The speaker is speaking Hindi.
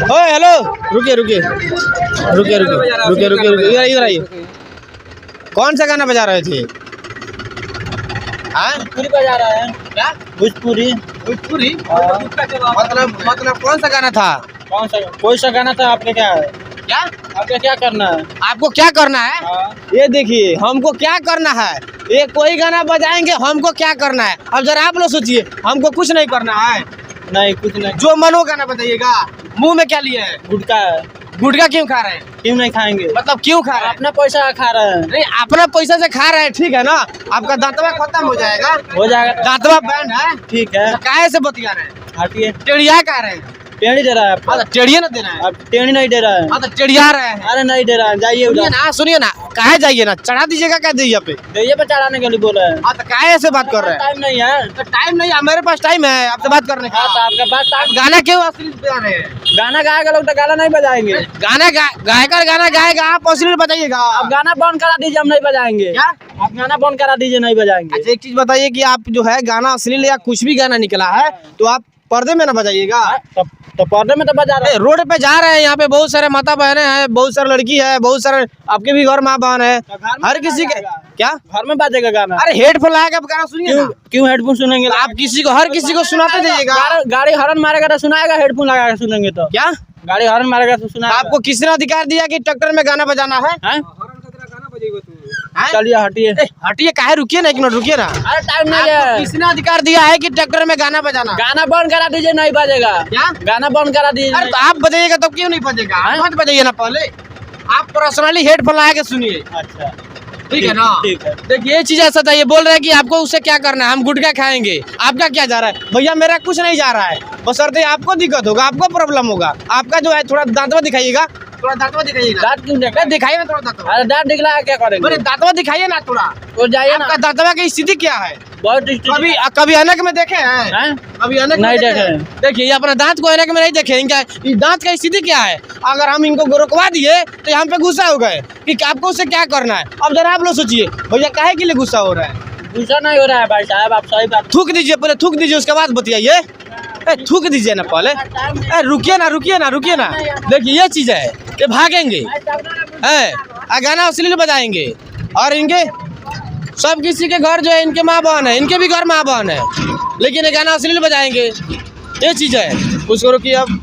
ओए हेलो, रुकिए रुकिए रुकिए रुकिए रुकिए रुकिए रुकिए, इधर आइए। कौन सा गाना बजा रहे थे? भोजपुरी बजा रहा है। क्या? भोजपुरी। भोजपुरी? मतलब कौन सा गाना था? कौन सा? कोई सा गाना था। आपके क्या है? क्या आपके क्या करना है? आपको क्या करना है? ये देखिए, हमको क्या करना है, ये कोई गाना बजाएंगे, हमको क्या करना है? अब जरा आप लोग सोचिए, हमको कुछ नहीं करना है। नहीं, कुछ नहीं। जो मन हो गाना बताइएगा। मुंह में क्या लिया है? गुटखा है। गुटखा क्यों खा रहे हैं? क्यों नहीं खाएंगे? मतलब क्यों खा रहे हैं? अपना पैसा खा रहे हैं। नहीं, अपना पैसा से खा रहे हैं, ठीक है ना? आपका दांतवा खत्म हो जाएगा। हो जाएगा। दांतवा बैंड है, ठीक है। तो काहे से बतिया रहे हैं? हटिए। टेढ़िया कह रहे हैं। टेढ़ी दे रहा है आपको। टेढ़िया ना देना है। अब टेढ़ी नहीं दे रहा है। हाँ तो टेढ़िया रहे हैं। अरे नहीं दे रहा है, जाइए सुनिए उधर। ना, सुनिए ना, काहे जाइए ना, चढ़ा दीजिएगा क्या दैया पे? दैया पे चढ़ाने के लिए बोल रहे हैं। हाँ तो काहे ऐसे बात कर रहे हैं? टाइम नहीं है। तो टाइम नहीं है, मेरे पास टाइम है आपसे बात करने का। हाँ तो आपके पास आप टाइम। गाना क्यों अश्लील बजा रहे हैं? गाना गाएगा लोग तो गाना नहीं बजाएंगे। गाना गायकर गाना गाएगा, आप अश्लील बताइएगा। आप गाना बंद करा दीजिए, हम नहीं बजाएंगे। क्या? आप गाना बंद करा दीजिए, नहीं बजाएंगे। अच्छा एक चीज बताइए कि आप जो है गाना अश्लील या कुछ भी गाना निकला है तो आप पर्दे में ना बजाइएगा। तो पर्दे में तो बजा रहे हैं। रोड पे जा रहे हैं, यहाँ पे बहुत सारे माता बहने हैं, बहुत सारे लड़की है, बहुत सारे आपके भी घर माँ बहन है, हर किसी के। क्या घर में बजेगा गाना? अरे हेडफोन लगा के आप गाना सुनिए ना। क्यों हेडफोन सुनेंगे? आप किसी को, हर किसी को सुनाते जाइएगा। गाड़ी हॉर्न मारेगा तो सुनाएगा, हेडफोन लगा के सुनेंगे तो। क्या? गाड़ी हॉर्न मारेगा तो सुनाएगा। आपको किसने अधिकार दिया कि ट्रैक्टर में गाना बजाना है? हैं? हैं? चलिए हटिए। हटिए, काहे? रुकिए ना, एक मिनट रुकिए ना। अरे टाइम नहीं आपको है। किसने अधिकार दिया है कि ट्रैक्टर में गाना बजाना? गाना बंद करा दीजिए, नहीं बजेगा। क्या? गाना बंद करा दीजिए। अरे तो आप बजाइएगा तो क्यों नहीं बजेगा? आप मत बजाइए ना पहले, आप पर्सनली हेडफोन लगा के सुनिए। अच्छा ठीक है ना? ठीक है। देखिए ये चीज ऐसा था, ये बोल रहे हैं कि आपको उससे क्या करना है, हम गुटखा खाएंगे। आपका क्या जा रहा है? भैया मेरा कुछ नहीं जा रहा है, बशर्ते आपको दिक्कत होगा, आपको प्रॉब्लम होगा। आपका जो है थोड़ा दांतवा दिखाइएगा, थोड़ा दांतवा दिखाइएगा। दांत क्यों देखा? दिखाइए ना थोड़ा दांतवा। अरे दांत दिखला क्या करेंगे? अरे दांतवा दिखाइए ना थोड़ा। तो जाइए ना। आपका दांतवा की स्थिति क्या है? बहुत कभी कभी ऐनक में देखे हैं? हैं? अभी ऐनक में नहीं देखे देखे। हैं? देखिए ये अपना दांत को ऐनक में नहीं देखे, इनका ये दांत का स्थिति क्या है? अगर हम इनको रोकवा दिए तो यहाँ पे गुस्सा हो गए कि आपको उससे क्या करना है। अब जरा आप लोग सोचिए, भैया काहे के लिए गुस्सा हो रहा है? गुस्सा नहीं हो रहा है भाई साहब, आप सही बात। थूक दीजिए, पहले थूक दीजिए, उसके बाद बतियाइए। थूक दीजिए ना पहले। रुकिए ना रुकिए ना रुकिए ना। देखिए ये चीज है, ये भागेंगे है, गाना अश्लील बजाएंगे, और इनके सब किसी के घर जो है इनके माँ बहन है, इनके भी घर माँ बहन है, लेकिन ये गाना अश्लील बजाएंगे, ये चीज है। उसको रोकिए अब।